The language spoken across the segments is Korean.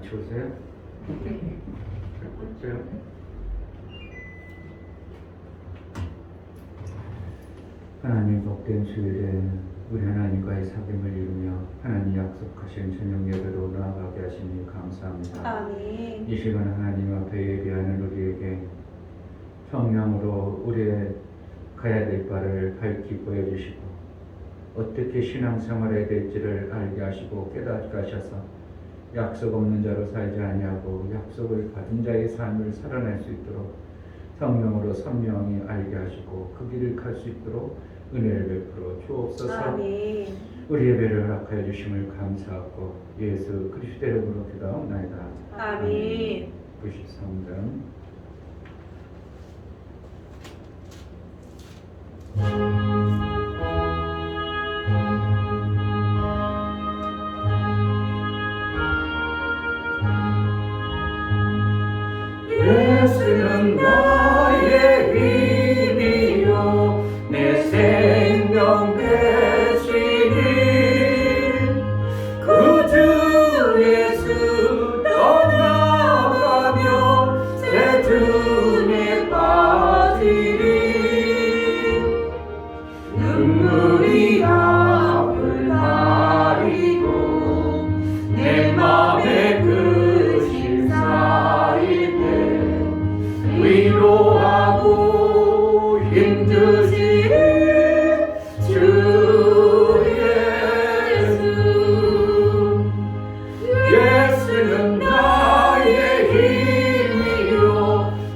추우세요? 그렇죠? 하나님 복된 주일에 우리 하나님과의 사귐을 이루며 하나님 약속하신 저녁 예배로 나아가게 하시니 감사합니다. 아멘. 이 시간 하나님 앞에 예배하는 우리에게 성령으로 우리의 가야 될 바를 밝히 보여주시고 어떻게 신앙생활해야 될지를 알게 하시고 깨닫게 하셔서 약속 없는 자로 살지 아니하고 약속을 받은 자의 삶을 살아낼 수 있도록 성령으로 선명히 알게 하시고 그 길을 갈 수 있도록 은혜를 베풀어 주옵소서. 아멘. 우리 예배를 허락하여 주심을 감사하고 예수 그리스도의 이름으로 기도하옵나이다. 아멘. 93장 예수는 나의 힘이요 내 생명 되시니 구주 예수 떠나가며 새 등에 빠지리 눈물이 앞을 가리고 내 맘에 그실 쌓일 때 위로하고 힘주시니 주 예수 예수는 나의 힘이요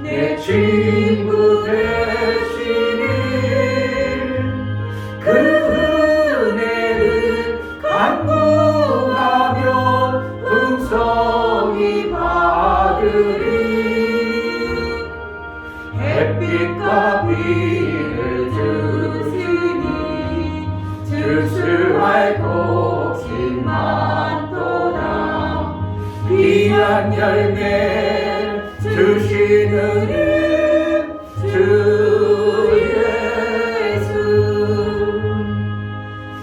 내 친구 되시니 그 은혜를 간구하며 풍성히 받으리 햇빛과 비를 주시니 주수할 곳이 많도다 귀한 열매 주시느니 주 예수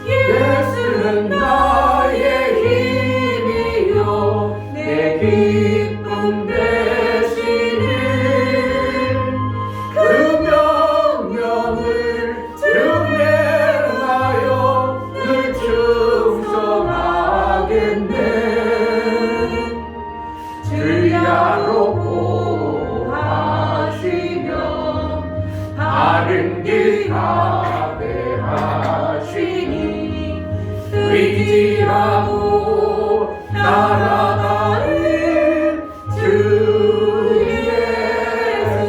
예수는 나의 힘이요 내 기쁨 되시니 그 명령을 증명하여 늘 충성하겠네 주야로 보호하시며 바른 길 가게 하시니 의지하고 나아가는 주 예수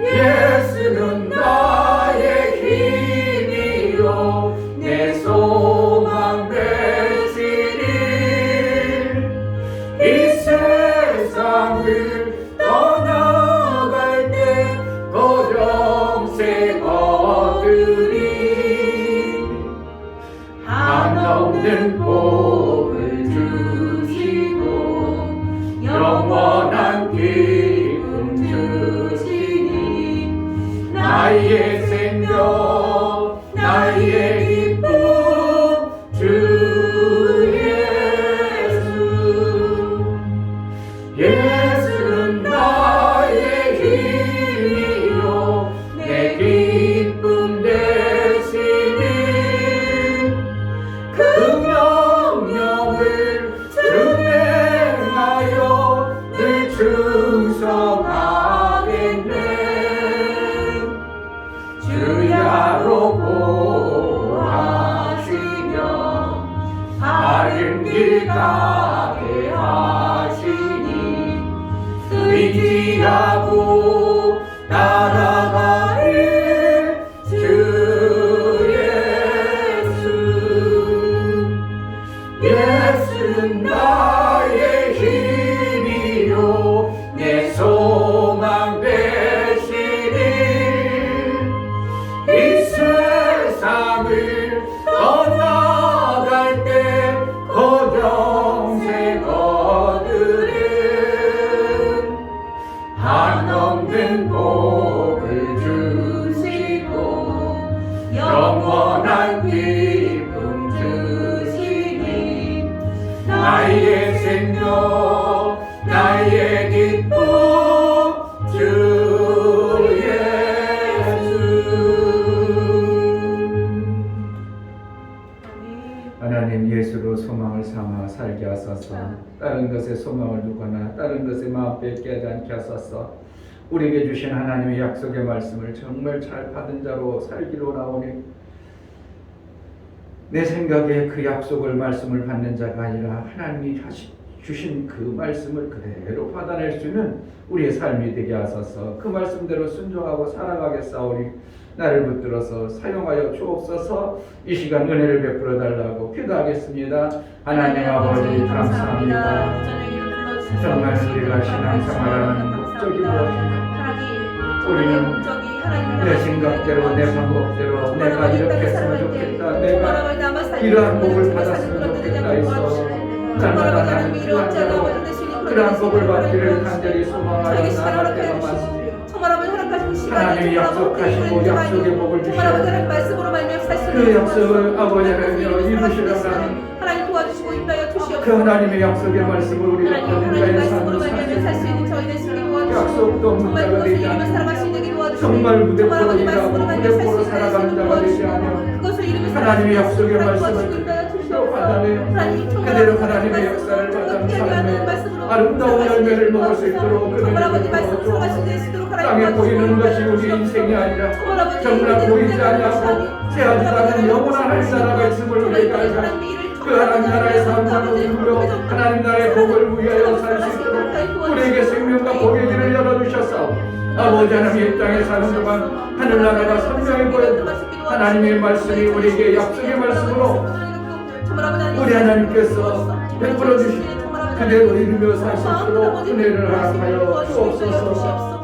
예수는 나의 힘이요 내 소망 되시니 이 세상을 떠나갈 때 고정세 얻으리 한없는 복을 주시고 영원한 기쁨 주시니 나의 생명 나의 기쁨 주 예수 예수는 나의 힘이요 내 기쁨 되시니 그 명령을 준행하여 늘 충성하겠네 주야로 보호하시며 바른 길 가게 하시니 의지하고 따라가는 주 예수 예수는 나의 힘이요 내 소망 되시니 이 세상을 떠나갈 때 고정세 얻으리 한없는 복을 주시고 영원한 기쁨 주시니 나의 주 예수. 하나님 예수로 소망을 삼아 살게 하소서. 다른 것에 소망을 두거나 다른 것에 마음 뺏게 하지 않게 하소서. 우리에게 주신 하나님의 약속의 말씀을 정말 잘 받은 자로 살기로 나오니 내 생각에 그 약속을 말씀을 받는 자가 아니라 하나님이 주신 그 말씀을 그대로 받아낼 수 있는 우리의 삶이 되게 하소서. 그 말씀대로 순종하고 살아가겠사오니 나를 붙들어서 사용하여 주옵소서. 이 시간 은혜를 베풀어 달라고 기도하겠습니다. 하나님 아버지 감사합니다. 정말 우리가 신앙생활하는 목적이 무엇인가? 우리는 내 생각대로 내 방법대로 내가 이렇게 했으면 좋겠다, 내가 이러한 복을 받았으면 좋겠다 해서 날마다 나는 필요한 자로 그러한 복을 받기를 간절히 소망하여 나아갈 때가 많습니다. 하나님이 약속하시고 약속의 복을 주시고 그 약속을 아버지 하나님이여 이루시려는 하나님 도와주시고 인도하여 주시옵소서. 그 하나님의 약속의 말씀을 우리가 받는 하나님 자의 말씀으로 삶을 말미암아 살 수 있는 저희들 되게 도와주시고 약속도 없는 정말 자가 그것을 되지 이루며 않고 살아갈 수 있는 게 도와주시고 정말 무대포로 아버지 일하고 말씀으로 말미암아 살수 무대포로 있는 살아가는 자가 되지 않으며 그것을 이루며 하나님의 약속의 말씀을 도와주시고 인도하여 그대로 주시옵소서. 받아내요. 하나님 정말 그대로 아버지 하나님의 말씀으로 역사를 받은 피하게 하는 삶에 말씀으로 아름다운 열매를 먹을 수 있도록 정말 아버지 은혜를 말씀으로 주옵소서. 살아갈 수 있도록 땅에 하나님 보이는 것이 도와주시고 우리 인생이 아니라 정말 아버지 정말 보이지 인생을 않냐고 새하지 않은 영원한 할 나라가 있음을 우리가 알자. 그 하나님 나라의 삶을 누리며 하나님 나라의 복을 위하여 살 수 있도록 우리에게 생명과 복의 길을 열어주셔서 아버지 하나님 이 땅에 사는 동안 하늘나라가 선명히 보여주고 하나님의 말씀이 우리에게 약속의 말씀으로 우리 하나님께서 베풀어 주시고 그대로 이루며 살 수 있도록 은혜를 허락하여 주옵소서.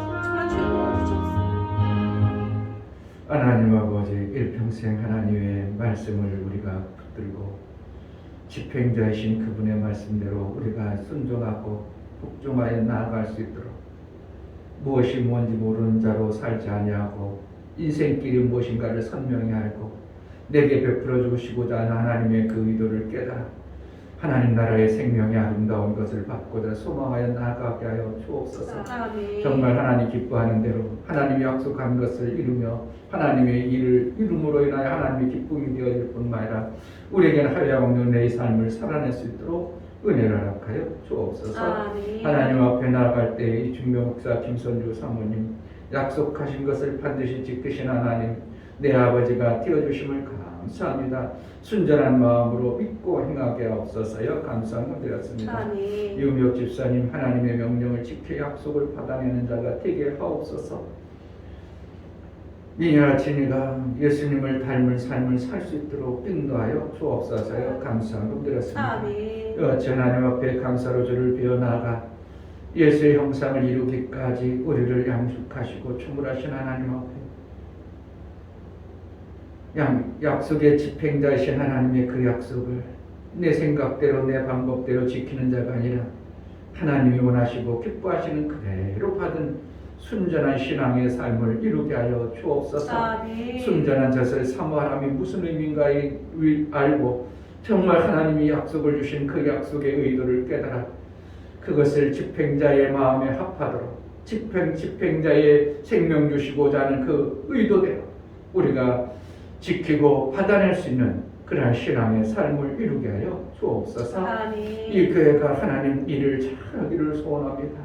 하나님 아버지 일평생 하나님의 말씀을 우리가 붙들고 집행자이신 그분의 말씀대로 우리가 순종하고 복종하여 나아갈 수 있도록 무엇이 뭔지 모르는 자로 살지 아니하고 인생길이 무엇인가를 선명히 알고 내게 베풀어 주시고자 하는 하나님의 그 의도를 깨달아 하나님 나라의 생명이 아름다운 것을 받고자 소망하여 나아가게 하여 주옵소서. 정말 하나님 기뻐하는 대로 하나님이 약속한 것을 이루며 하나님의 일을 이룸으로 인하여 하나님의 기쁨이 되어질 뿐만 아니라 우리에게는 하염없는 내 삶을 살아낼 수 있도록 은혜를 허락하여 주옵소서. 하나님 앞에 나아갈 때 이 중명 목사 김선주 사모님 약속하신 것을 반드시 지키신 하나님 내 아버지가 되어주심을 감사합니다. 순전한 마음으로 믿고 행하게 하옵소서요. 감사함을 드렸습니다. 유미옥 집사님 하나님의 명령을 지켜 약속을 받아내는 자가 되게 하옵소서. 미녀와 진이가 예수님을 닮은 삶을 살 수 있도록 인도하여 주옵소서요. 감사함을 드렸습니다. 하나님 앞에 감사로 주를 비워나가 예수의 형상을 이루기까지 우리를 양육하시고 충분하신 하나님 앞에 약속의 집행자이신 하나님의 그 약속을 내 생각대로 내 방법대로 지키는 자가 아니라 하나님이 원하시고 기뻐하시는 그대로 받은 순전한 신앙의 삶을 이루게 하여 주옵소서. 순전한 젖을 사모함이 무슨 의미인가 알고 정말 하나님이 약속을 주신 그 약속의 의도를 깨달아 그것을 집행자의 마음에 합하도록 집행자의 생명 주시고자 하는 그 의도대로 우리가 지키고 받아낼 수 있는 그러한 신앙의 삶을 이루게 하여 주옵소서. 이 교회가 하나님 일을 잘하기를 소원합니다.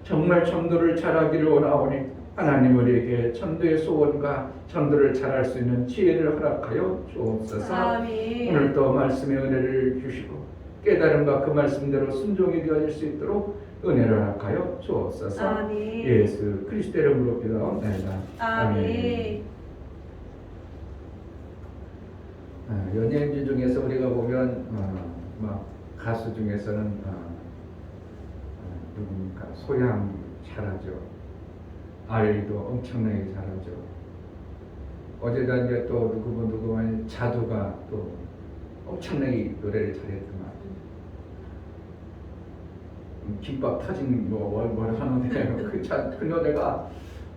정말 전도를 잘하기를 원하오니 하나님 우리에게 전도의 소원과 전도를 잘할 수 있는 지혜를 허락하여 주옵소서. 오늘도 말씀의 은혜를 주시고 깨달음과 그 말씀대로 순종이 되어질 수 있도록 은혜를 허락하여 주옵소서. 예수 그리스도의 이름으로 기도합니다. 아멘. 연예인들 중에서 우리가 보면 가수 중에서는 누굽니까? 소양 잘하죠. 아이도 엄청나게 잘하죠. 어제도 이제 또 누구만 자두가 또 엄청나게 노래를 잘했더만. 김밥 터진 뭐 하는데 그 노래가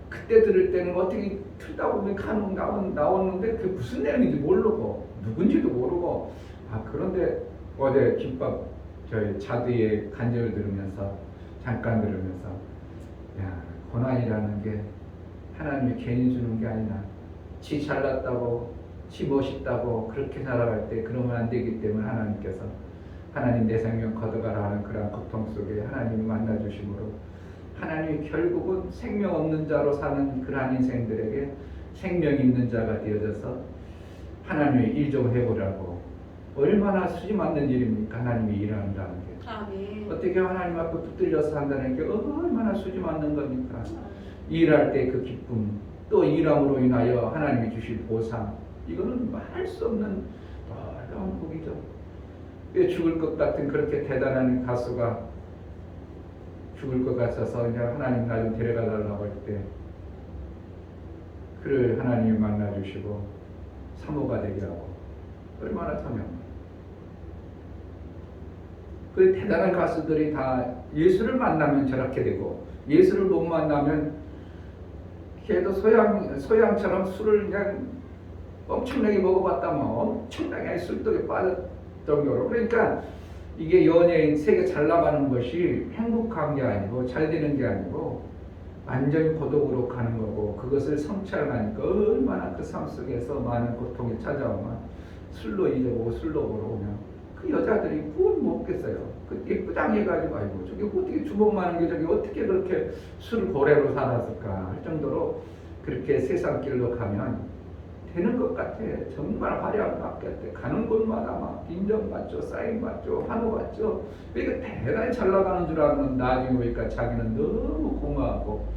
그때 들을 때는 어떻게 틀다 보면 간혹 나오는데 그 무슨 내용인지 모르고 누군지도 모르고 그런데 어제 김밥 저희 자두의 간절을 들으면서 잠깐 들으면서 야, 고난이라는 게 하나님이 괜히 주는 게 아니라 지 잘났다고 지 멋있다고 그렇게 살아갈 때 그러면 안 되기 때문에 하나님께서 하나님 내 생명 걷어가라 하는 그런 고통 속에 하나님이 만나주심으로 하나님이 결국은 생명 없는 자로 사는 그러한 인생들에게 생명 있는 자가 되어져서 하나님의 일 좀 해보라고. 얼마나 수지 맞는 일입니까? 하나님이 일한다는 게. 아멘. 어떻게 하나님 앞에 붙들려서 한다는 게 얼마나 수지 맞는 겁니까? 일할 때 그 기쁨, 또 일함으로 인하여 하나님이 주실 보상, 이거는 말할 수 없는 놀라운 복이죠. 왜 죽을 것 같은 그렇게 대단한 가수가 죽을 것 같아서 이제 하나님 나 좀 데려가 달라고 할 때 그를 하나님이 만나주시고 사모가 되게 하고 얼마나 참여합니까? 그 대단한 가수들이 다 예수를 만나면 저렇게 되고 예수를 못 만나면 걔도 소양처럼 술을 그냥 엄청나게 먹어봤다면 엄청나게 술독에 빠졌 정도로. 그러니까 이게 연예인 세계 잘 나가는 것이 행복한 게 아니고 잘 되는 게 아니고 완전히 고독으로 가는 거고 그것을 성취하니까 얼마나 그 삶 속에서 많은 고통이 찾아오면 술로 잊어보고 술로 보러 오면 그 여자들이 뭘 먹겠어요. 그 예쁘장해가지고 아이고 저게 어떻게 주먹 많은 게 저게 어떻게 그렇게 술 고래로 살았을까 할 정도로 그렇게 세상 길로 가면 되는 것 같아. 정말 화려한 바뀌었대. 가는 곳마다 막 인정받죠, 사인받죠, 환호받죠. 그러니까 대단히 잘 나가는 줄 알았는데 나중에 보니까 자기는 너무 공허하고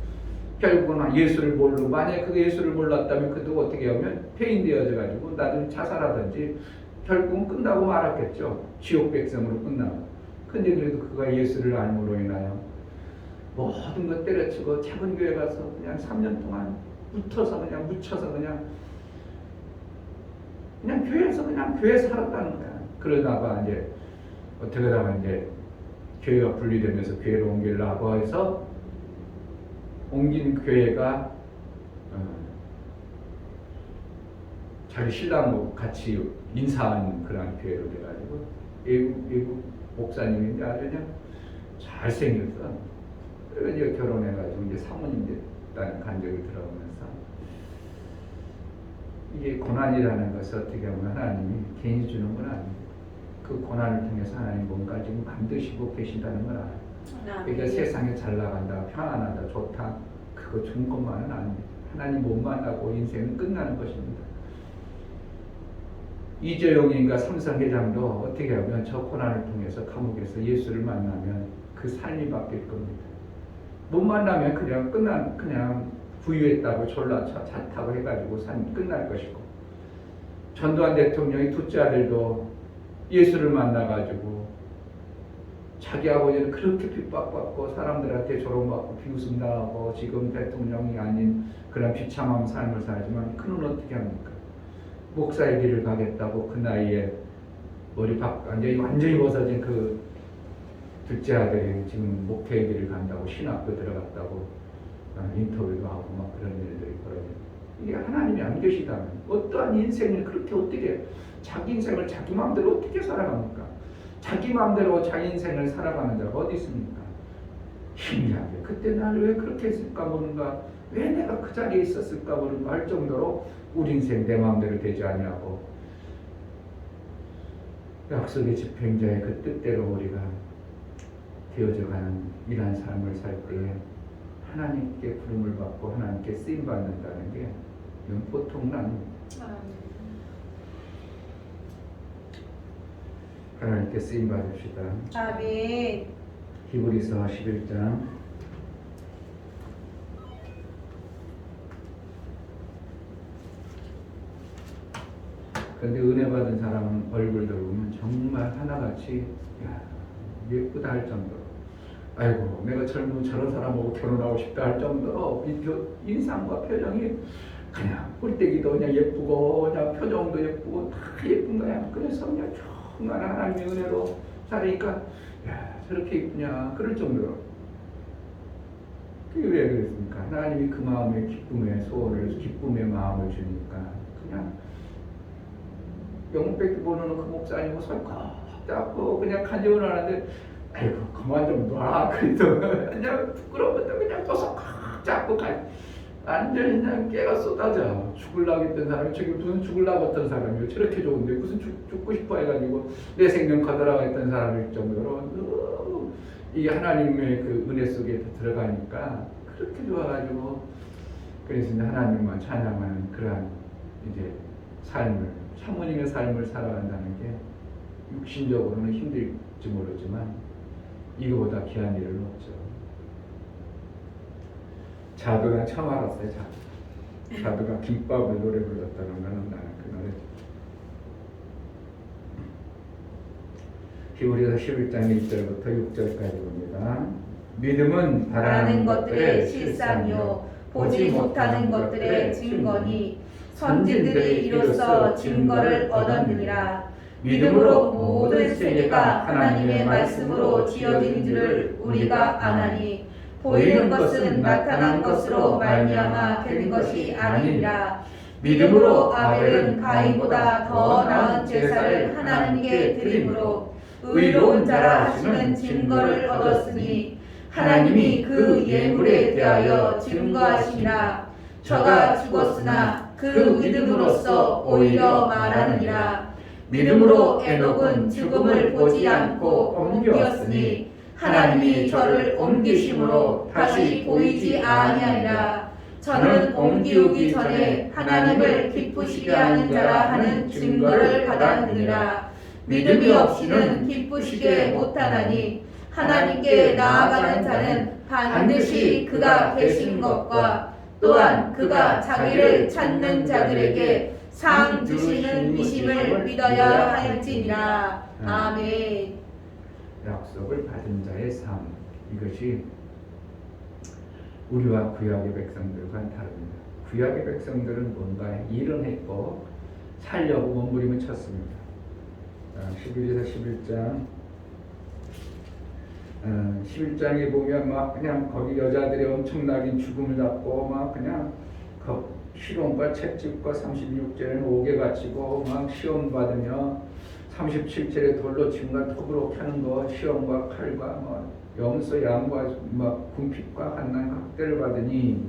결국은 예수를 모르고 만약에 그 예수를 몰랐다면 그도 어떻게 하면 폐인되어져 가지고 나중에 자살하든지 결국은 끝나고 말았겠죠. 지옥 백성으로 끝나고. 근데 그래도 그가 예수를 알므로 인하여 모든 것 때려치고 작은 교회 가서 그냥 3년 동안 묻혀서 그냥 묻혀서 그냥 교회에서 그냥 교회 살았다는 거야. 그러다가 이제 어떻게 하다가 이제 교회가 분리되면서 교회로 옮기려고 해서 옮긴 교회가 자기 신랑하고 같이 인사한 그런 교회로 돼가지고 외국 목사님인데 아주 그냥 잘생겼어. 그래서 이제 결혼해가지고 이제 사모님 됐다는 간증이 들어오면서 이게 고난이라는 것을 어떻게 보면 하나님이 괜히 주는 건 아닙니다. 그 고난을 통해서 하나님 뭔가 지금 만드시고 계신다는 걸 알아요. 그러니까 세상에 잘 나간다, 편안하다, 좋다 그거 좋은 것만은 아닙니다. 하나님 못 만나고 인생은 끝나는 것입니다. 이재용인가 삼성회장도 어떻게 하면 저 고난을 통해서 감옥에서 예수를 만나면 그 삶이 바뀔 겁니다. 못 만나면 그냥 부유했다고 졸라 잣하고 해가지고 삶이 끝날 것이고 전두환 대통령의 둘째 아들도 예수를 만나가지고 자기 아버지는 그렇게 핍박받고 사람들한테 조롱받고 비웃음 당하고 지금 대통령이 아닌 그런 비참한 삶을 살지만 그는 어떻게 합니까? 목사의 길을 가겠다고 그 나이에 머리 완전히 벗어진 그 둘째 아들이 지금 목회의 길을 간다고 신학교 들어갔다고 인터뷰도 하고 막 그런 일들이 벌어져요. 이게 하나님이 안 계시다면 어떠한 인생을 그렇게 어떻게 자기 인생을 자기 마음대로 어떻게 살아갑니까? 자기 마음대로 자기 인생을 살아가는 자가 어디 있습니까? 신기하게 그때 나를 왜 그렇게 했을까 모른가, 왜 내가 그 자리에 있었을까 모른가 할 정도로 우리 인생 내 마음대로 되지 아니하고 약속의 집행자의 그 뜻대로 우리가 되어져가는 이러한 삶을 살 때에 하나님께 부름을 받고 하나님께 쓰임 받는다는 게 이건 보통은 아닙니다. 하나님께 쓰임 받읍시다. 아멘. 히브리서 11장 그런데 은혜 받은 사람은 얼굴들 보면 정말 하나같이 예쁘다 할 정도로 아이고 내가 젊은 저런 사람하고 결혼하고 싶다 할 정도로 인상과 표정이 그냥 꼴때기도 그냥 예쁘고 그냥 표정도 예쁘고 다 예쁜 거야. 그래서 그냥 정말 하나님의 은혜로 살으니까 저렇게 예쁘냐 그럴 정도로. 그게 왜 그랬습니까? 하나님이 그 마음에 기쁨의 소원을 기쁨의 마음을 주니까 그냥 영백기 보는 그 목사님은 설컥 잡고 그냥 간증을 하는데 아이고 그만 좀 놔. 그래도 그냥 부끄러우면 그냥 또서 잡고 가. 완전 그냥 깨가 쏟아져. 죽을라고 했던 사람이 저기 무슨 죽을라고 했던 사람이요. 저렇게 좋은데 무슨 죽고 싶어 해가지고 내 생명 거둬라고 했던 사람일 정도로 너무 이게 하나님의 그 은혜 속에 들어가니까 그렇게 좋아가지고 그래서 이제 하나님만 찬양하는 그러한 이제 삶을 사모님의 삶을 살아간다는 게 육신적으로는 힘들지 모르지만 이거보다 귀한 일은 없죠. 자두가 처음 알았어요. 자두가 김밥을 노래 불렀다는 거는 나는 그 노래. 히브리서 11장 1절부터 6절까지 봅니다. 믿음은 바라는 것들의 실상이요 보지 못하는 것들의 증거니 선진들이 이로써 증거를 얻었느니라. 믿음으로 모든 세계가 하나님의 말씀으로 지어진 줄을 우리가 아나니 보이는 것은 나타난 것으로 말미암아 된 것이 아니니라. 믿음으로 아벨은 가인보다 더 나은 제사를 하나님께 드림으로 의로운 자라 하시는 증거를 얻었으니 하나님이 그 예물에 대하여 증거하시니라. 저가 죽었으나 그 믿음으로써 오히려 말하느니라. 믿음으로 에녹은 죽음을 보지 않고 옮겼으니 하나님이 저를 옮기심으로 다시 보이지 아니하리라. 저는 옮기우기 전에 하나님을 기쁘시게 하는 자라 하는 증거를 받았느니라. 믿음이 없이는 기쁘시게 못하나니 하나님께 나아가는 자는 반드시 그가 계신 것과 또한 그가 자기를 찾는 자들에게 상 주시는 이심을 믿어야 할지니라. 아멘. 약속을 받은 자의 삶, 이것이 우리와 구약의 백성들과는 다릅니다. 구약의 백성들은 뭔가 일은 했고 살려고 몸부림을 쳤습니다. 11에서 11장에 보면 막 그냥 거기 여자들이 엄청나게 죽음을 잡고 막 그냥 시론과 채찍과 36절에는 옥에 갇히고 막 시험 받으며 37절에 돌로 침과 톱으로 켜는 거 시험과 칼과 뭐 염소 양과 막 궁핍과 한난 학대를 받으니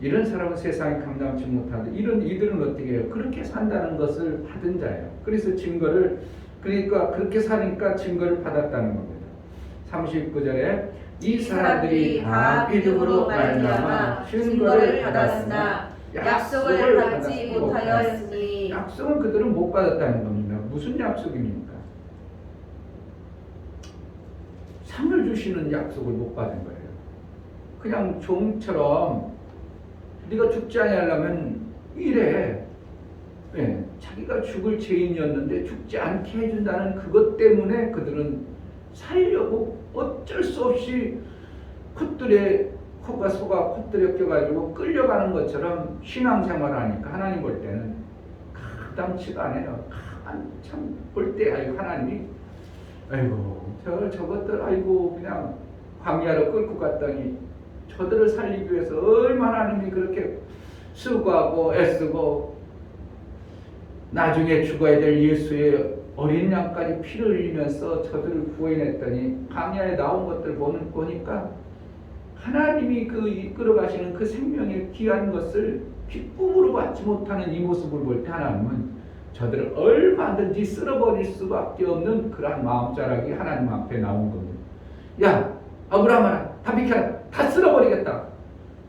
이런 사람은 세상에 감당치 못하는데 이들은 어떻게 해요? 그렇게 산다는 것을 받은 자예요. 그래서 증거를 그러니까 그렇게 사니까 증거를 받았다는 겁니다. 39절에 이 사람들이 다 믿음으로 말미암아 증거를 받았으나 약속을 받지 못하였으니 약속은 그들은 못 받았다는 겁니다. 무슨 약속입니까? 상을 주시는 약속을 못 받은 거예요. 그냥 종처럼 네가 죽지 아니하려면 이래. 네, 자기가 죽을 죄인이었는데 죽지 않게 해준다는 그것 때문에 그들은 살려고 어쩔 수 없이 콧들에 코가 속아 콧들에 껴가지고 끌려가는 것처럼 신앙생활을 하니까 하나님 볼 때는 가담치가 않아요. 참 볼 때 아이고 하나님이 아이고 저것들 아이고 그냥 광야로 끌고 갔더니 저들을 살리기 위해서 얼마나 하나님이 그렇게 수고하고 애쓰고 나중에 죽어야 될 예수의 어린 양까지 피를 흘리면서 저들을 구해냈더니 광야에 나온 것들 보니까 하나님이 그 이끌어가시는 그 생명의 귀한 것을 기쁨으로 받지 못하는 이 모습을 볼 때 하나님은 저들을 얼마든지 쓸어버릴 수밖에 없는 그러한 마음자락이 하나님 앞에 나온 겁니다. 야 아브라함아 다 비켜라 다 쓸어버리겠다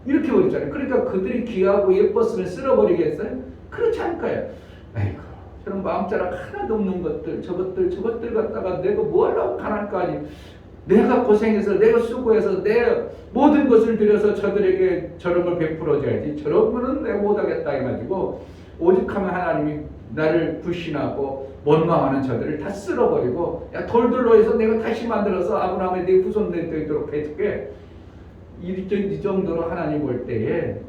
이렇게 버리잖아요. 그러니까 그들이 귀하고 예뻤으면 쓸어버리겠어요? 그렇지 않을 거예요. 아이고 저런 마음자락 하나도 없는 것들 저것들 갖다가 내가 뭐 하려고 가난까지 내가 고생해서 내가 수고해서 내 모든 것을 들여서 저들에게 저런 걸 베풀어줘야지 저런 거는 내가 못하겠다 해가지고 오직하면 하나님이 나를 불신하고 원망하는 저들을 다 쓸어버리고 야 돌들로 해서 내가 다시 만들어서 아브라함의 네 후손들 되도록 해줄게 이 정도로 하나님 볼 때에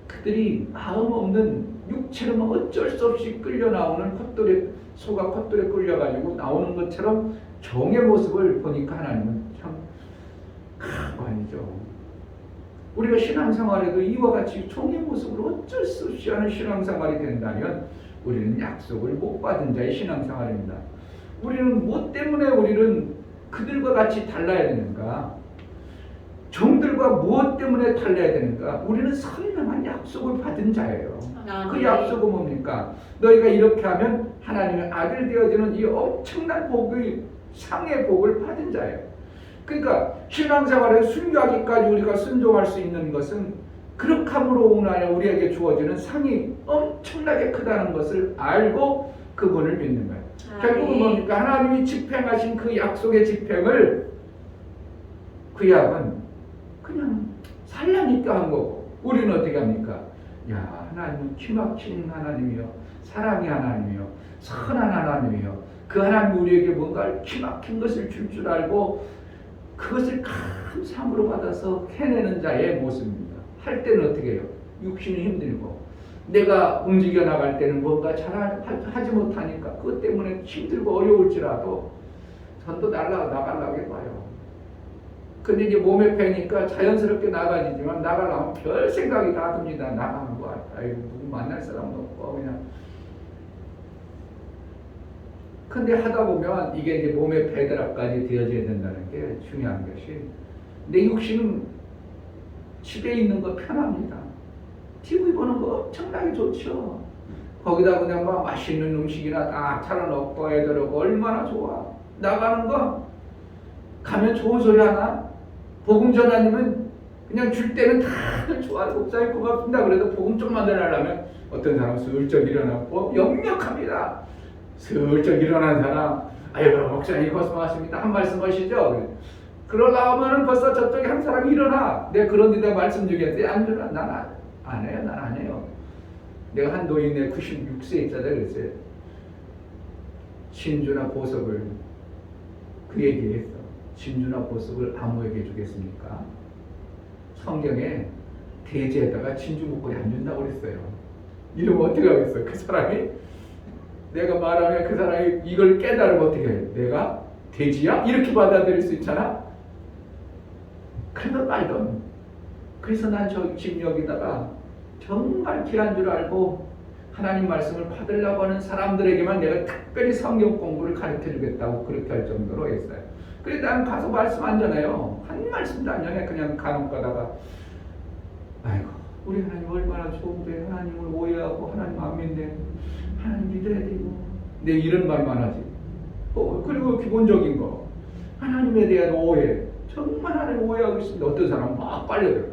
그들이 마음 없는 육체로만 어쩔 수 없이 끌려 나오는 콧돌에 소가 콧돌에 끌려가지고 나오는 것처럼 종의 모습을 보니까 하나님은 참 아니죠. 우리가 신앙생활에도 이와 같이 종의 모습으로 어쩔 수 없이 하는 신앙생활이 된다면 우리는 약속을 못 받은 자의 신앙생활입니다. 우리는 뭐 때문에 우리는 그들과 같이 달라야 되는가? 종들과 무엇 때문에 달라야 되는가? 우리는 선명한 약속을 받은 자예요. 그 약속은 뭡니까? 너희가 이렇게 하면 하나님의 아들 되어지는 이 엄청난 복의 상의 복을 받은 자예요. 그러니까 신앙생활에 순교하기까지 우리가 순종할 수 있는 것은 그렇게 함으로 인하여 우리에게 주어지는 상이 엄청나게 크다는 것을 알고 그분을 믿는 거예요. 결국은 뭡니까? 하나님이 집행하신 그 약속의 집행을 구약은 그냥 살라니까 한 거고, 우리는 어떻게 합니까? 야, 하나님은 기막힌 하나님이요, 사랑의 하나님이요, 선한 하나님이요, 그 하나님이 우리에게 뭔가 기막힌 것을 줄 알고 그것을 감사함으로 받아서 해내는 자의 모습입니다. 할 때는 어떻게 해요? 육신이 힘들고 내가 움직여 나갈 때는 뭔가 잘 하지 못하니까 그것 때문에 힘들고 어려울지라도 전도 나가려고 해봐요. 근데 이제 몸에 배니까 자연스럽게 나가지지만 나가려면 별 생각이 다 듭니다. 나가는 거 아이고 누구 만날 사람도 없고 그냥. 근데 하다 보면 이게 이제 몸의 배드랍까지 되어져야 된다는 게 중요한 것이, 내 육신은 집에 있는 거 편합니다. TV 보는 거 엄청나게 좋죠. 거기다 그냥 막 맛있는 음식이나 딱 차려놓고 애들하고 얼마나 좋아. 나가는 거 가면 좋은 소리 하나? 복음 전하님은 그냥 줄 때는 다들 좋아요. 목사님 고맙습니다. 그래도 복음 좀만 전하려면 어떤 사람은 슬쩍 일어나고 역력합니다. 슬쩍 일어난 사람, 아유 목사님 고맙습니다. 한 말씀 하시죠. 그러려고 하면 벌써 저쪽에 한 사람이 일어나. 내가 그런 데다 말씀 중에 안 일어나. 난 안 해요. 난 안 해요. 내가 한 노인네 96세 있잖아요. 그랬어요. 진주나 보석을 그에게 했어. 진주나 보석을 아무에게 주겠습니까? 성경에 대지에다가 진주 목걸이 안 준다고 그랬어요. 이러면 어떻게 하겠어요? 그 사람이 내가 말하면 그 사람이 이걸 깨달으면 어떻게 해? 내가 돼지야? 이렇게 받아들일 수 있잖아? 그런 말던. 그래서 난 지금 여기다가 정말 귀한 줄 알고 하나님 말씀을 받으려고 하는 사람들에게만 내가 특별히 성경 공부를 가르쳐 주겠다고 그렇게 할 정도로 했어요. 그래 난 가서 말씀 안 전해요. 한 말씀도 안 전해. 그냥 간혹 가다가 아이고 우리 하나님 얼마나 좋은데 하나님을 오해하고 하나님 안 믿네. 하나님 믿어야 되고. 내 이런 말만 하지. 그리고 기본적인 거 하나님에 대한 오해. 정말 하나님 오해하고 있습니다. 어떤 사람은 막 빨려들어.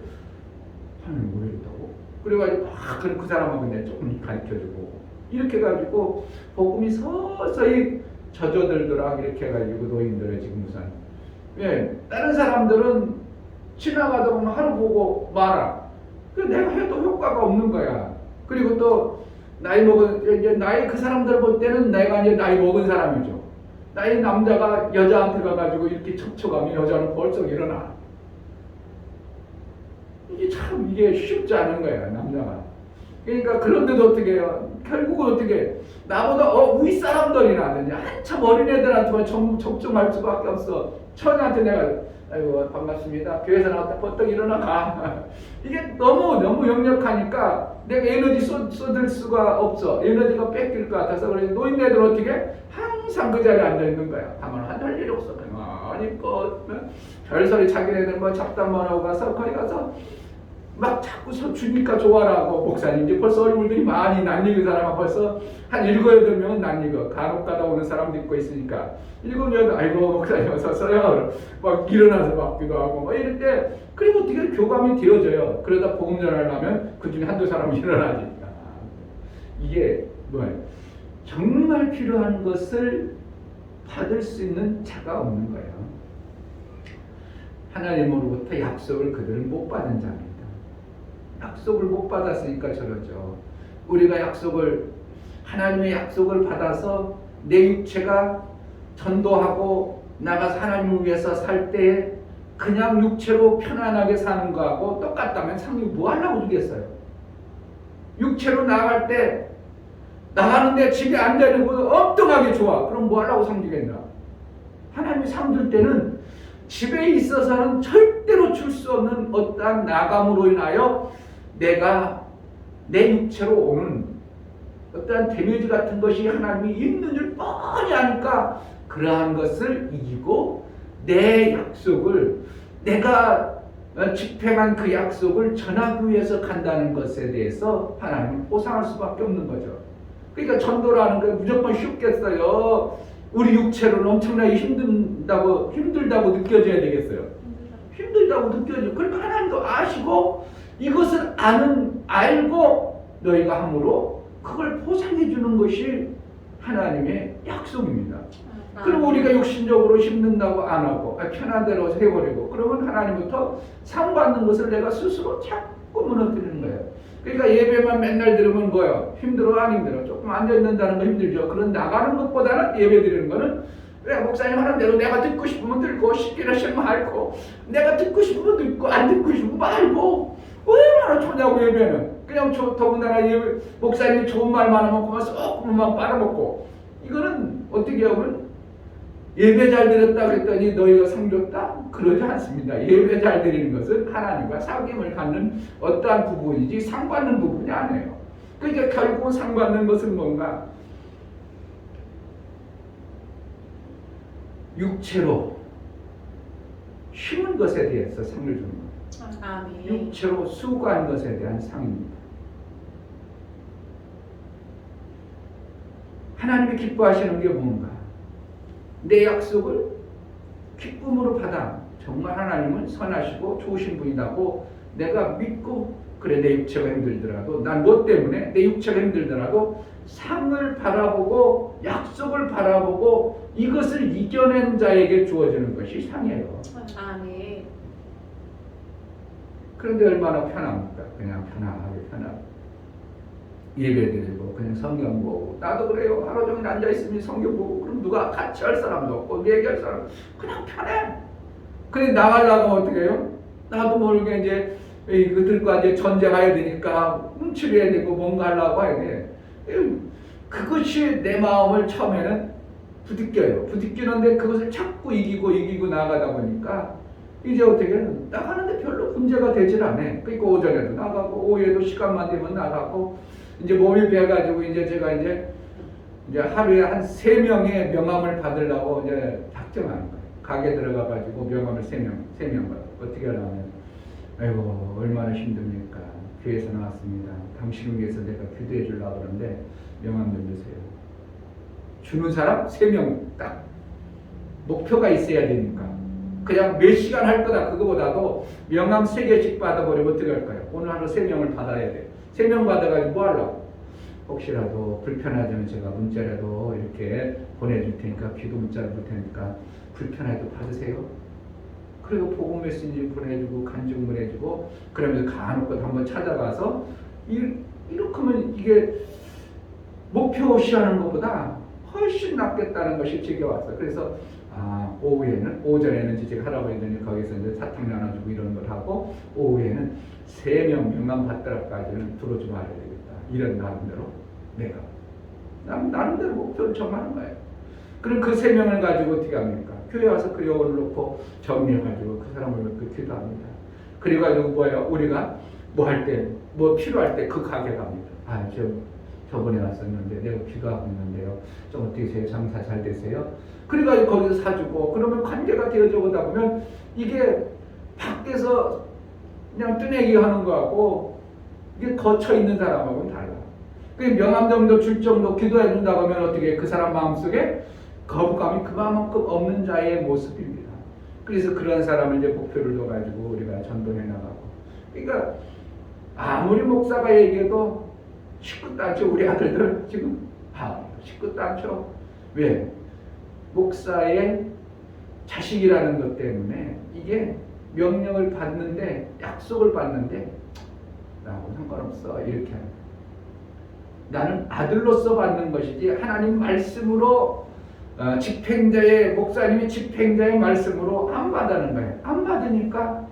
하나님 오해했다고? 그래가지고 막 그 사람하고 내가 조금 가르쳐주고 이렇게 해가지고 복음이 서서히 젖어들더라. 이렇게 해가지고 노인들의 지금 우선 다른 사람들은 지나가다 보면 하루 보고 말아. 내가 해도 효과가 없는 거야. 그리고 또 나이 그 사람들 볼 때는 내가 이제 나이 먹은 사람이죠. 나이 남자가 여자한테 가가지고 이렇게 척척하면 여자는 벌써 일어나. 이게 쉽지 않은 거야, 남자가. 그러니까 그런데도 어떻게 해요? 결국은 어떻게 해? 나보다 윗사람들이나 한참 어린애들한테만 접종할 수밖에 없어. 처녀한테 내가 아이고 반갑습니다. 교회에서 나왔다 벌떡 일어나 가. 이게 너무 역력하니까 내가 에너지 쏟을 수가 없어. 에너지가 뺏길 것 같아서. 그래서 노인네들 어떻게 해? 항상 그 자리에 앉아 있는 거야. 가만 할 일이 없어. 가만히 별소리 자기네들 뭐 잡담만 하고 가서 거기 가서 막 자꾸 주니까 좋아라고. 목사님 이제 벌써 얼굴들이 많이 낯익은 사람은 벌써 한 7, 8명은 낯익어. 간혹 가다 오는 사람도 있고 있으니까 7, 8 아이고 목사님 어서서요 막 일어나서 받기도 하고 뭐 이럴 때 그리고 어떻게 교감이 되어져요. 그러다 복음 전하려면 그 중에 한두 사람이 일어나니까. 이게 뭐예요? 정말 필요한 것을 받을 수 있는 자가 없는 거예요. 하나님으로부터 약속을 그들은 못 받은 자입니다. 약속을 못 받았으니까 저러죠. 우리가 하나님의 약속을 받아서 내 육체가 전도하고 나가서 하나님을 위해서 살 때 그냥 육체로 편안하게 사는 거하고 똑같다면 상이 뭐 하려고 주겠어요? 육체로 나갈 때 나가는데 집에 앉아있는 것도 엉뚱하게 좋아. 그럼 뭐 하려고 상 주겠나? 하나님이 상 줄 때는 집에 있어서는 절대로 줄 수 없는 어떠한 나감으로 인하여 내가 내 육체로 오는 어떠한 데미지 같은 것이 하나님이 있는 줄 뻔히 아니까 그러한 것을 이기고 내 약속을 내가 집행한 그 약속을 전하기 위해서 간다는 것에 대해서 하나님은 보상할 수밖에 없는 거죠. 그러니까 전도라는 게 무조건 쉽겠어요? 우리 육체로는 엄청나게 힘들다고 느껴져야 되겠어요? 힘들다고 느껴져. 그러니까 하나님도 아시고 이것을 알고 너희가 함으로 그걸 보상해 주는 것이 하나님의 약속입니다. 그럼 우리가 육신적으로 힘든다고 안 하고 편한 대로 해버리고 그러면 하나님부터 상 받는 것을 내가 스스로 자꾸 무너뜨리는 거예요. 그러니까 예배만 맨날 들으면 뭐예요? 힘들어 안 힘들어? 조금 앉아있는다는 거 힘들죠. 그런 나가는 것보다는 예배 드리는 거는 그래 목사님 하는 대로 내가 듣고 싶으면 듣고 시키는 싫으면 말고 내가 듣고 싶으면 듣고 안 듣고 싶으면 말고 얼마나 좋냐고 예배는. 그냥 더군다나 목사님이 좋은 말만 하면 그만 썩만 빨아먹고 이거는 어떻게 하면 예배 잘 드렸다 그랬더니 너희가 상 줬다? 그러지 않습니다. 예배 잘 드리는 것은 하나님과 사귐을 갖는 어떠한 부분이지 상 받는 부분이 아니에요. 그러니까 결국 상 받는 것은 뭔가 육체로 힘은 것에 대해서 상을 주는 거예요. 아멘. 육체로 수고한 것에 대한 상입니다. 하나님이 기뻐하시는 게 뭔가? 내 약속을 기쁨으로 받아. 정말 하나님은 선하시고 좋으신 분이라고 내가 믿고 그래 내 육체가 힘들더라도 난 뭐 때문에 내 육체가 힘들더라도 상을 바라보고 약속을 바라보고 이것을 이겨낸 자에게 주어지는 것이 상이에요. 아멘. 그런데 얼마나 편합니까? 그냥 편하게 예배드리고 그냥 성경 보고 나도 그래요. 하루 종일 앉아있으면 성경 보고 그럼 누가 같이 할 사람도 없고 얘기할 사람 그냥 편해. 근데 나가려고 어떻게 해요? 나도 모르게 이제 그들과 이제 전쟁해야 되니까 치료해야 되고 뭔가 하려고 해야 돼. 그것이 내 마음을 처음에는 부딪혀요. 부딪히는데 그것을 자꾸 이기고 나가다 보니까 이제 어떻게 나가는데 별로 문제가 되질 않아. 그러니까 오전에도 나가고 오후에도 시간만 되면 나가고 이제 몸이 배가지고 이제 제가 이제 하루에 한 3명의 명함을 받으려고 이제 작정하는 거예요. 가게 들어가가지고 명함을 3명 받아. 어떻게 하냐면 아이고 얼마나 힘듭니까? 교회에서 나왔습니다. 당신을 위해서 내가 기도해 주려고 그러는데 명함 좀 주세요. 주는 사람 3명 딱 목표가 있어야 되니까 그냥 몇 시간 할 거다 그거보다도 명함 3개씩 받아버리면 어떻게 할까요? 오늘 하루 3명을 받아야 돼. 3명 받아가지고 뭐 하려고? 혹시라도 불편하다면 제가 문자라도 이렇게 보내줄 테니까 기도 문자를 볼 테니까 불편해도 받으세요. 그리고 복음 메시지 보내주고 간증 보내주고 그러면서 간혹 한번 찾아가서 이렇게 하면 이게 목표 시하는 것보다 훨씬 낫겠다는 것이 제게 왔어요. 그래서 오전에는 제가 하라고 했더니 거기서 이제 사탕 나눠주고 이런 걸 하고 오후에는 3명 명만 받더라까지는 들어주면 알아야 되겠다. 이런 나름대로 내가 나름대로 목표를 정하는 거예요. 그럼 그 3명을 가지고 어떻게 합니까? 교회 와서 그 영혼을 놓고 정리해가지고 그 사람을 놓고 기도합니다. 그래가지고 뭐예요? 우리가 뭐 할 때, 뭐 필요할 때 그 가게 갑니다. 저번에 왔었는데 내가 기도하고 있는데요. 좀 어떻게 되세요? 장사 잘 되세요? 그래가지고 거기서 사주고 그러면 관계가 되어져 오다 보면 이게 밖에서 그냥 뜨내기 하는 거하고 이게 거쳐 있는 사람하고는 달라. 그 명함 정도 줄 정도 기도해 준다고 하면 어떻게 그 사람 마음속에 거부감이 그만큼 없는 자의 모습입니다. 그래서 그런 사람을 이제 목표를 둬가지고 우리가 전도해 나가고. 그러니까 아무리 목사가 얘기해도 시끄럽지 않죠. 우리 아들들 지금 시끄럽지 않죠. 왜? 목사의 자식이라는 것 때문에 이게 명령을 받는데 약속을 받는데 나하고 상관없어 이렇게 하는 거예요. 나는 아들로서 받는 것이지 하나님 말씀으로 집행자의 목사님이 집행자의 말씀으로 안 받는 거예요. 안 받으니까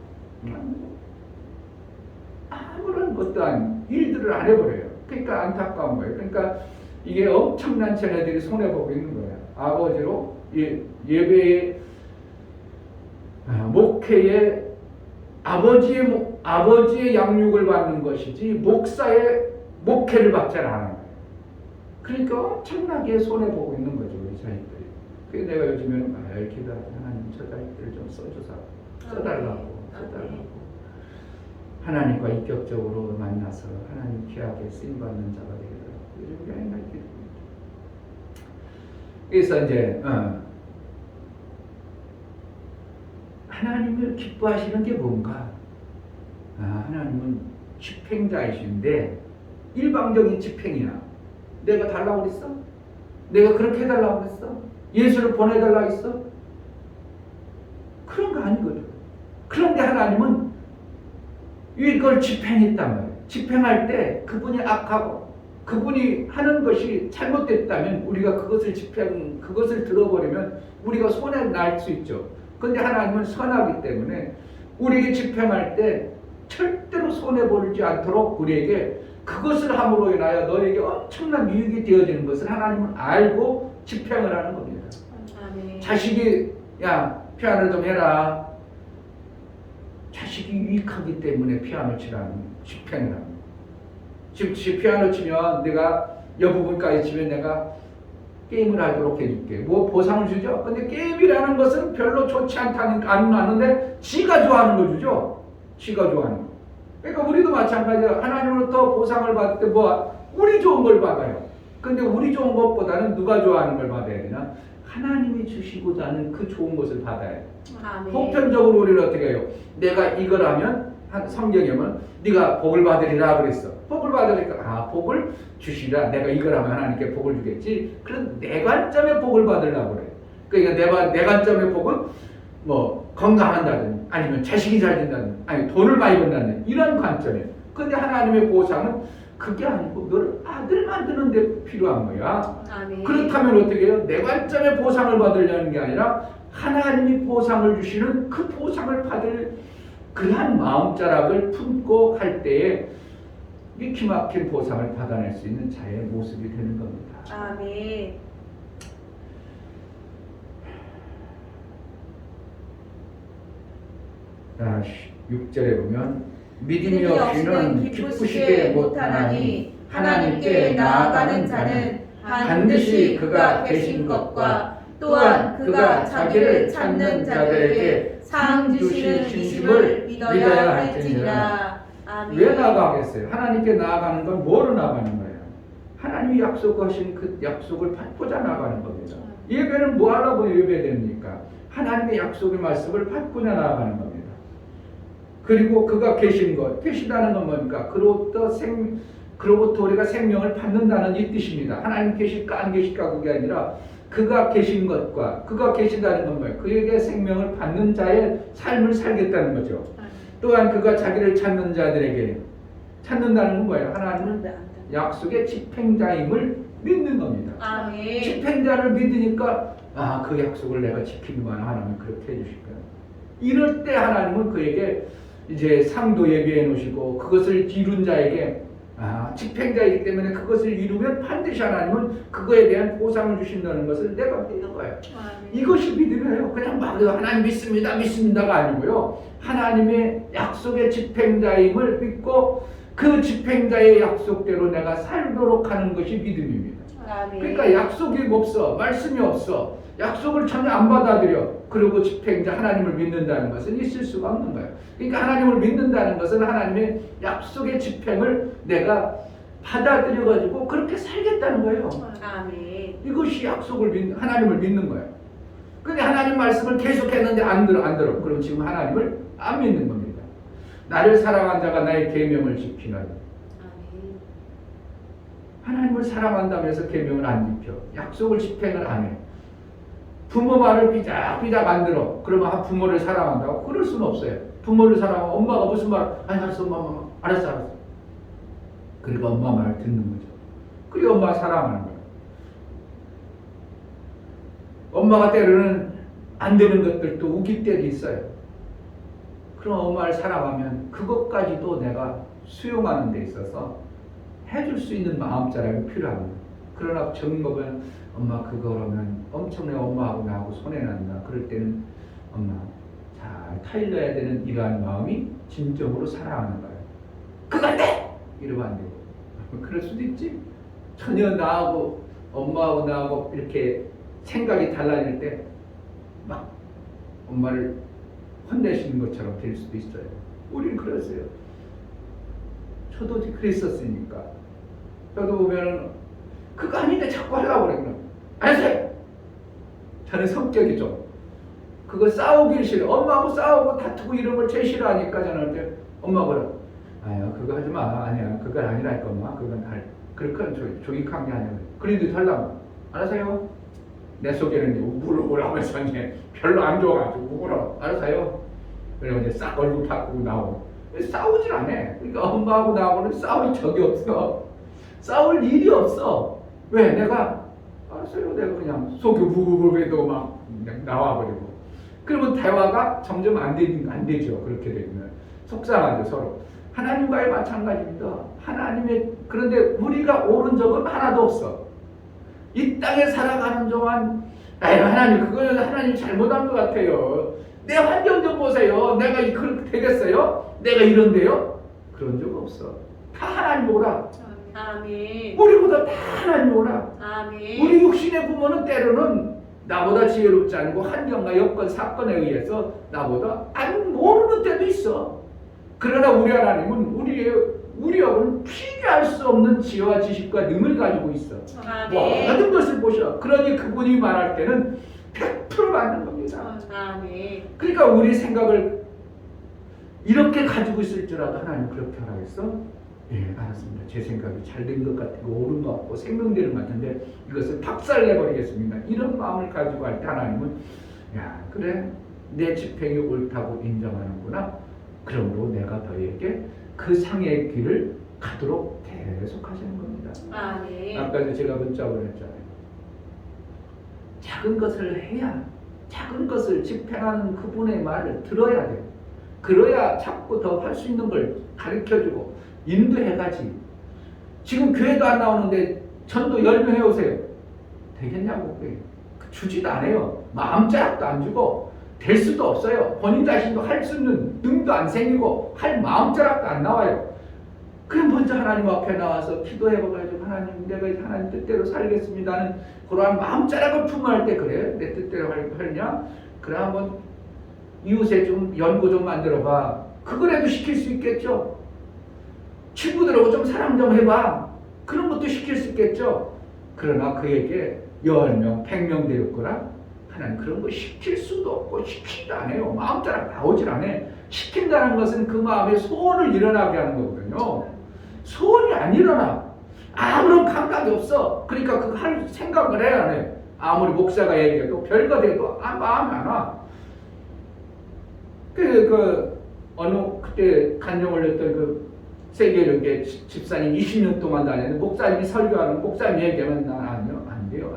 아무런 어떠한 일들을 안 해버려요. 그러니까 안타까운 거예요. 그러니까 이게 엄청난 쟤네들이 손해보고 있는 거예요. 아버지로 예배의 목회의 아버지의 양육을 받는 것이지 목사의 목회를 받지 않는 거예요. 그러니까 엄청나게 손해보고 있는 거죠. 우리 자식들이. 그래서 내가 요즘에는 기도하고 하나님 저 자식들을 좀 써달라고. 아멘. 하나님과 인격적으로 만나서 하나님 귀하게 쓰임받는 자가 되겠더라고요. 우리 아이가 이렇게 그래서 이제 하나님을 기뻐하시는 게 뭔가? 하나님은 집행자이신데 일방적인 집행이야. 내가 달라고 그랬어? 내가 그렇게 해달라고 그랬어? 예수를 보내달라고 했어? 그런 거 아니거든. 그런데 하나님은 이걸 집행했단 말이에요. 집행할 때 그분이 악하고 그분이 하는 것이 잘못됐다면 우리가 그것을 들어버리면 우리가 손해 날 수 있죠. 근데 하나님은 선하기 때문에 우리에게 집행할 때 절대로 손해보지 않도록 우리에게 그것을 함으로 인하여 너에게 엄청난 유익이 되어지는 것을 하나님은 알고 집행을 하는 겁니다. 아멘. 자식이 야 피아노 좀 해라. 자식이 유익하기 때문에 피아노 치라는 집행을 합니다. 지금 피아노 치면 내가 여부분까지 치면 내가 게임을 하도록 해줄게. 뭐 보상을 주죠. 근데 게임이라는 것은 별로 좋지 않다는 안 나는데 지가 좋아하는 걸 주죠. 지가 좋아하는 거. 그러니까 우리도 마찬가지야. 하나님으로부터 보상을 받을 때 뭐 우리 좋은 걸 받아요. 근데 우리 좋은 것보다는 누가 좋아하는 걸 받아야 되나? 하나님이 주시고자 하는 그 좋은 것을 받아야 돼. 아멘. 보편적으로 우리는 어떻게 해요? 내가 이걸 하면 성경에 보면 네가 복을 받으리라 그랬어. 복을 받으니까 복을 주시라. 내가 이걸 하면 하나님께 복을 주겠지. 그런 내 관점의 복을 받으려고 그래. 그러니까 내 관점의 복은 뭐 건강한다든 아니면 자식이 잘 된다든 아니 돈을 많이 번다든 이런 관점이에요. 근데 하나님의 보상은 그게 아니고 너를 아들 만드는 데 필요한 거야. 아멘. 그렇다면 어떻게 해요? 내 관점의 보상을 받으려는 게 아니라 하나님이 보상을 주시는 그 보상을 받을 그러한 마음자락을 품고 할 때에 이 기막힌 보상을 받아낼 수 있는 자의 모습이 되는 겁니다. 아멘. 자, 6절에 보면 믿음이 없이는 기쁘시게 못하나니 하나님께 나아가는 자는 반드시 그가 계신 것과 또한 그가 자기를 찾는 자들에게 상 주실 진심을 믿어야 할지니라. 아멘. 왜 나아가겠어요? 하나님께 나아가는 건 뭐로 나아가는 거예요? 하나님이 약속하신 그 약속을 받고자 나아가는 겁니다. 예배는 뭐 하려고 예배됩니까? 하나님의 약속의 말씀을 받고자 나아가는 겁니다. 그리고 그가 계신 것, 계시다는 건 뭡니까? 그로부터 우리가 생명을 받는다는 이 뜻입니다. 하나님 계실까 안 계실까 그게 아니라 그가 계신 것과 그가 계시다는 건 뭐예요? 그에게 생명을 받는 자의 삶을 살겠다는 거죠. 또한 그가 자기를 찾는 자들에게 찾는다는 건 뭐예요? 하나님은 약속의 집행자임을 믿는 겁니다. 아멘. 집행자를 믿으니까 그 약속을 내가 지키기만 하나님 그렇게 해주실 거예요. 이럴 때 하나님은 그에게 이제 상도 예비해 놓으시고 그것을 이룬 자에게 집행자이기 때문에 그것을 이루면 반드시 하나님은 그거에 대한 보상을 주신다는 것을 내가 믿는 거예요. 아멘. 이것이 믿음이에요. 그냥 막 하나님 믿습니다가 아니고요. 하나님의 약속의 집행자임을 믿고 그 집행자의 약속대로 내가 살도록 하는 것이 믿음입니다. 아멘. 그러니까 약속이 없어. 말씀이 없어. 약속을 전혀 안 받아들여. 그리고 집행자 하나님을 믿는다는 것은 있을 수가 없는 거예요. 그러니까 하나님을 믿는다는 것은 하나님의 약속의 집행을 내가 받아들여가지고 그렇게 살겠다는 거예요. 아멘. 이것이 하나님을 믿는 거예요. 근데 하나님 말씀을 계속했는데 안 들어. 그럼 지금 하나님을 안 믿는 겁니다. 나를 사랑한 자가 나의 계명을 지키는. 아멘. 하나님을 사랑한다면서 계명을 안 지켜. 약속을 집행을 안 해. 부모 말을 삐작삐작 만들어. 그러면 부모를 사랑한다고? 그럴 수는 없어요. 부모를 사랑하고 엄마가 무슨 말, 알았어 엄마, 알았어. 그리고 엄마 말을 듣는 거죠. 그리고 엄마 사랑하는 거예요. 엄마가 때로는 안 되는 것들도 우길 때도 있어요. 그럼 엄마를 사랑하면 그것까지도 내가 수용하는 데 있어서 해줄 수 있는 마음자락이 필요합니다. 그러나 정법은 엄마 그거라면 엄청나게 엄마하고 나하고 손해난다. 그럴 때는 엄마 잘 타일러야 되는 이러한 마음이 진정으로 사랑하는 거예요. 그거 안 돼! 이러면 안 되고 그럴 수도 있지. 전혀 나하고 엄마하고 나하고 이렇게 생각이 달라질 때 막 엄마를 혼내시는 것처럼 될 수도 있어요. 우리는 그랬어요. 저도 그랬었으니까. 저도 보면은 그거 아닌데 자꾸 하려고 그래요. 알았어요. 저는 성격이 좀 그거 싸우기 싫어. 엄마하고 싸우고 다투고 이런 걸 제일 싫어하니까 저는 엄마 뭐라? 아야 그거 하지 마. 아니야 그건 아니라니까 엄마. 그건 그렇게 조익한 게 아니야. 그래도 달라고. 알았어요? 내 속에는 우울하면서 이제 별로 안 좋아가지고 울어. 알았어요? 그리고 이제 싹 얼굴 바꾸고 나오고. 싸우질 않아. 그러니까 엄마하고 나하고는 싸울 적이 없어. 싸울 일이 없어. 왜? 내가 알았어요. 내가 그냥 속이 부부부부해도 막 그냥 나와버리고. 그러면 대화가 점점 안 되죠. 그렇게 되면 속상하죠 서로. 하나님과의 마찬가지입니다. 하나님의 그런데 우리가 옳은 적은 하나도 없어. 이 땅에 살아가는 동안 아유 하나님 그거는 하나님 잘못한 것 같아요. 내 환경 좀 보세요. 내가 그렇게 되겠어요? 내가 이런데요? 그런 적 없어. 다 하나님 오라. 아멘. 우리보다 다 하나님 오라. 아멘. 우리 육신의 부모는 때로는 나보다 지혜롭지 않고 환경과 여건 사건에 의해서 나보다 안 모르는 때도 있어. 그러나 우리 하나님은 우리하고는 비교할 수 없는 지혜와 지식과 능을 가지고 있어. 아멘. 모든 것을 보셔. 그러니 그분이 말할 때는 100% 맞는 겁니다. 아멘. 그러니까 우리 생각을 이렇게 가지고 있을 줄 알아도 하나님 그렇게 하라겠어? 예, 알았습니다. 제 생각이 잘 된 것 같고 옳은 것 같고 생명되는 것 같은데 이것을 박살내버리겠습니다. 이런 마음을 가지고 할 때 하나님은 야 그래 내 집행이 옳다고 인정하는구나. 그러므로 내가 너희에게 그 상의 길을 가도록 계속 하시는 겁니다. 아멘. 아까도 제가 문자 보냈잖아요. 작은 것을 해야 작은 것을 집행하는 그분의 말을 들어야 돼. 그래야 자꾸 더 할 수 있는 걸 가르쳐주고 인도해가지. 지금 교회도 안 나오는데 전도 10명 해오세요. 되겠냐고. 주지도 않아요. 마음자락도 안 주고 될 수도 없어요. 본인 자신도 할 수 있는 능도 안 생기고 할 마음자락도 안 나와요. 그럼 먼저 하나님 앞에 나와서 기도해봐가지고 하나님 내가 하나님 뜻대로 살겠습니다는 그러한 마음자락을 품어할 때 그래 내 뜻대로 하느냐? 그래 한번 이웃에 좀 연구 좀 만들어봐. 그거라도 시킬 수 있겠죠. 친구들하고 좀 사랑 좀 해봐. 그런 것도 시킬 수 있겠죠. 그러나 그에게 10명, 100명 되었거나 하나님 그런 거 시킬 수도 없고 시키지도 않아요. 마음자락 나오질 않아. 시킨다는 것은 그 마음에 소원을 일어나게 하는 거거든요. 소원이 안 일어나. 아무런 감각이 없어. 그러니까 그거 할 생각을 해야 해. 아무리 목사가 얘기해도 별거 돼도 마음이 안 와. 그때 간증 올렸던 그 세계력의 집사님 20년 동안 다녔는데 목사님이 설교하는 목사님 얘기하면 난 아니요. 안 돼요.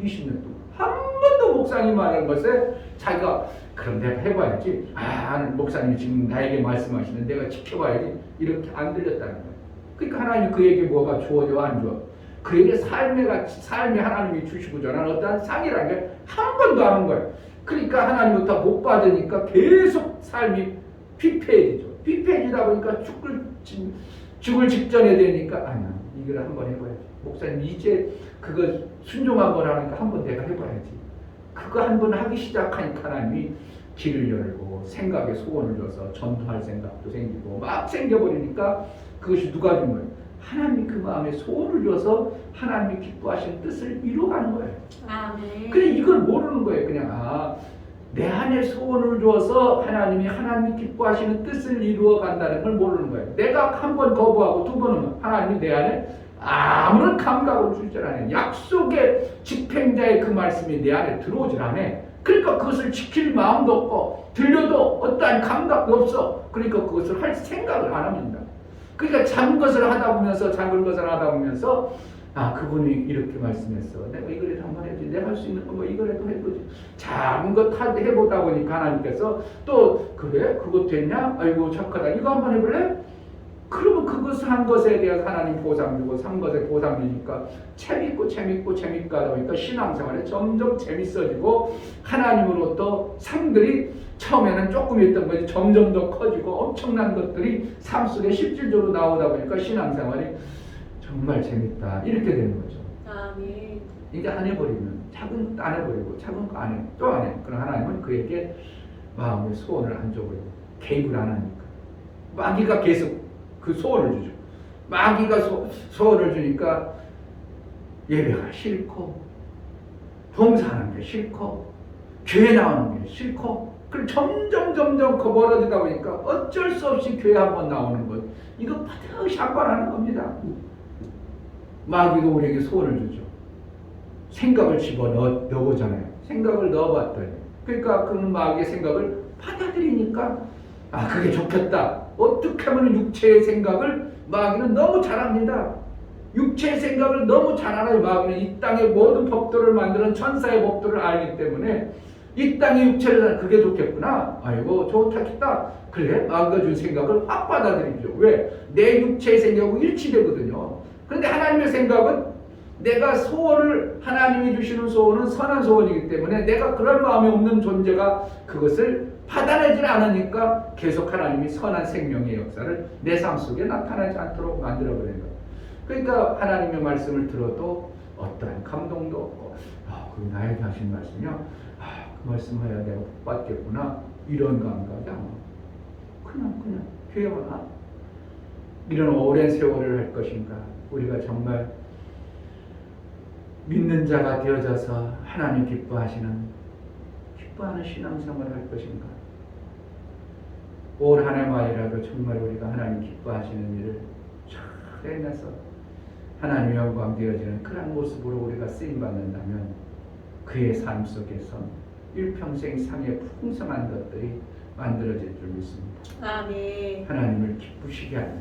20년 동안. 한 번도 목사님 말하는 것에 자기가 그럼 내가 해봐야지. 목사님이 지금 나에게 말씀하시는 내가 지켜봐야지. 이렇게 안 들렸다는 거예요. 그러니까 하나님이 그에게 뭐가 주어져 안 주어. 그에게 삶이 하나님이 주시고 저는 어떠한 상이라는 게 한 번도 안 한 거예요. 그러니까 하나님부터 못 받으니까 계속 삶이 피폐해지죠. 피폐해지다 보니까 죽을 직전에 되니까 아니야 이걸 한번 해봐야지. 목사님 이제 그거 순종 한번 하니까 한번 내가 해봐야지. 그거 한번 하기 시작하니까 하나님이 길을 열고 생각에 소원을 줘서 전도할 생각도 생기고 막 생겨버리니까 그것이 누가 준 거예요? 하나님이 그 마음에 소원을 줘서 하나님이 기뻐하시는 뜻을 이루어가는 거예요. 아멘. 그래 이걸 모르는 거예요. 그냥 내 안에 소원을 줘서 하나님이 기뻐하시는 뜻을 이루어 간다는 걸 모르는 거예요. 내가 한 번 거부하고 두 번은 하나님이 내 안에 아무런 감각을 주질 않아요. 약속의 집행자의 그 말씀이 내 안에 들어오질 않아요. 그러니까 그것을 지킬 마음도 없고 들려도 어떠한 감각도 없어. 그러니까 그것을 할 생각을 안 합니다. 그러니까 작은 것을 하다 보면서 그분이 이렇게 말씀했어. 내가 이거라도 한번 해보지. 내가 할 수 있는 거 뭐 이거라도 해보지. 작은 것 해보다 보니까 하나님께서 또 그래? 그것 됐냐? 아이고 착하다. 이거 한번 해볼래? 그러면 그것을 한 것에 대해서 하나님 보상 주고 산 것에 보상 주니까 재밌고 하다 보니까 신앙생활에 점점 재밌어지고 하나님으로부터 상들이 처음에는 조금 있던 것이 점점 더 커지고 엄청난 것들이 삶 속에 실질적으로 나오다 보니까 신앙생활이 정말 재밌다 이렇게 되는 거죠. 아멘. 이게 안 해버리면 작은 거 안 해버리고 작은 거 안 해 또 안 해. 그럼 하나님은 그에게 마음의 소원을 안 줘버려. 개입을 안 하니까. 마귀가 계속 그 소원을 주죠. 마귀가 소원을 주니까 예배가 싫고 봉사하는 게 싫고 교회 나오는 게 싫고 그럼 점점 멀어지다 보니까 어쩔 수 없이 교회 한번 나오는 것 이거 반드시 한번 하는 겁니다. 마귀도 우리에게 소원을 주죠. 생각을 넣어보잖아요. 생각을 넣어봤더니 그러니까 그는 마귀의 생각을 받아들이니까 아 그게 좋겠다. 어떻게 하면 육체의 생각을 마귀는 너무 잘합니다. 육체의 생각을 너무 잘 알아요. 마귀는 이 땅의 모든 법도를 만드는 천사의 법도를 알기 때문에 이 땅의 육체를 그게 좋겠구나. 아이고 좋겠다. 그래 마귀가 준 생각을 확 받아들이죠. 왜? 내 육체의 생각하고 일치되거든요. 그런데 하나님의 생각은 내가 소원을 하나님이 주시는 소원은 선한 소원이기 때문에 내가 그런 마음이 없는 존재가 그것을 받아내질 않으니까 계속 하나님이 선한 생명의 역사를 내 삶 속에 나타나지 않도록 만들어버리는 거예요. 그러니까 하나님의 말씀을 들어도 어떠한 감동도 없고 그 나에게 하신 말씀이요? 그 말씀하여 내가 복 받겠구나 이런 감각이 안 와요. 그냥 교회만 이런 오랜 세월을 할 것인가 우리가 정말 믿는 자가 되어져서 하나님 기뻐하는 신앙생활을 할 것인가 올 한 해만이라도 정말 우리가 하나님 기뻐하시는 일을 잘 해내서 하나님 영광 되어지는 그런 모습으로 우리가 쓰임받는다면 그의 삶 속에서 일평생 상의 풍성한 것들이 만들어질 줄 믿습니다. 아멘. 하나님을 기쁘시게 하는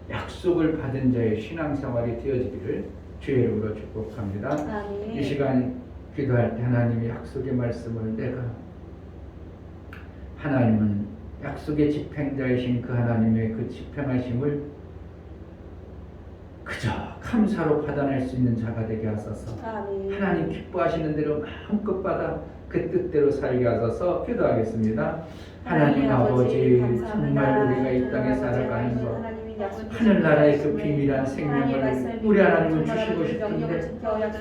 약속을 받은 자의 신앙생활이 되어지기를 주의 이름으로 축복합니다. 아멘. 이 시간 기도할 때 하나님의 약속의 말씀을 내가 하나님은 약속의 집행자이신 그 하나님의 그 집행하심을 그저 감사로 받아낼 수 있는 자가 되게 하소서. 아멘. 하나님 기뻐하시는 대로 마음껏 받아 그 뜻대로 살게 하소서. 기도하겠습니다. 하나님 아버지 정말 우리가 이 땅에 살아가는 것 하늘나라의 그 비밀한 생명을 우리 하나님은 주시고 싶은데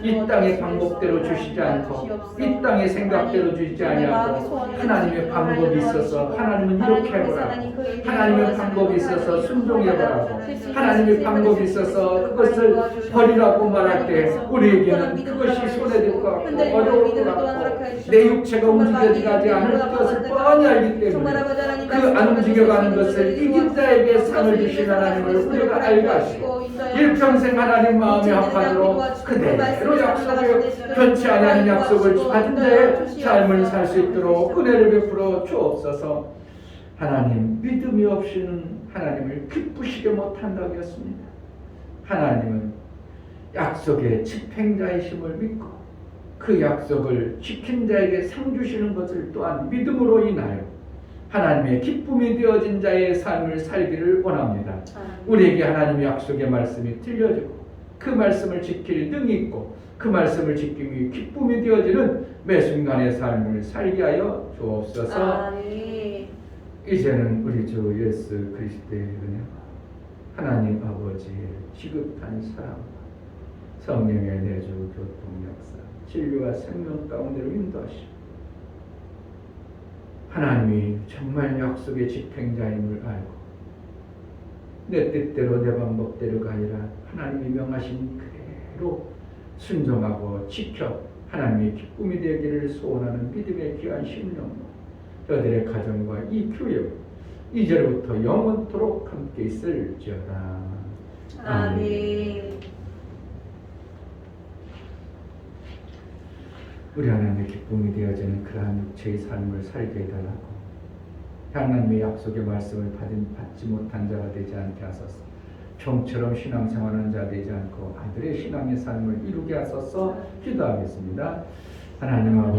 이 땅의 방법대로 주시지 않고 이 땅의 생각대로 주시지 아니하고 하나님의 방법이 있어서 하나님은 이렇게 해보라고 하나님의 방법이 있어서 순종해보라고 하나님의 방법이 있어서 그것을 버리라고 말할 때 우리에게는 그것이 손해될 것 같고 어려울 것 같고 내 육체가 움직여지지 않을 것을 뻔히 알기 때문에 그 안 움직여가는 것을 이긴 자에게 상을 주신 하나님을 우리가 알게 하시고 일평생 하나님 마음의 합판으로 그대로 약속을 변치 아니하는 약속을 받은 자의 삶을 살 수 있도록 은혜를 베풀어 주옵소서. 하나님 믿음이 없이는 하나님을 기쁘시게 못한다고 했습니다. 하나님은 약속의 집행자이심을 믿고 그 약속을 지킨 자에게 상 주시는 것을 또한 믿음으로 인하여 하나님의 기쁨이 되어진 자의 삶을 살기를 원합니다. 우리에게 하나님의 약속의 말씀이 들려지고 그 말씀을 지킬 능이 있고 그 말씀을 지킴이 기쁨이 되어지는 매 순간의 삶을 살게 하여 주옵소서. 이제는 우리 주 예수 그리스도의 은혜와 하나님 아버지의 지극한 사랑과 성령의 내주 교통 역사 진리와 생명 가운데로 인도하시고 하나님이 정말 약속의 집행자임을 알고 내 뜻대로 내 방법대로가 아니라 하나님이 명하신 그대로 순종하고 지켜 하나님의 기쁨이 되기를 소원하는 믿음의 귀한 심령으로 저들의 가정과 이 교회 이제부터 영원토록 함께 있을지어다. 아멘. 우리 하나님의 기쁨이 되어지는 그러한 육체의 삶을 살게 해달라고 하나님의 약속의 말씀을 받지 못한 자가 되지 않게 하소서. 종처럼 신앙생활하는 자 되지 않고 아들의 신앙의 삶을 이루게 하소서. 기도하겠습니다. 하나님 아버지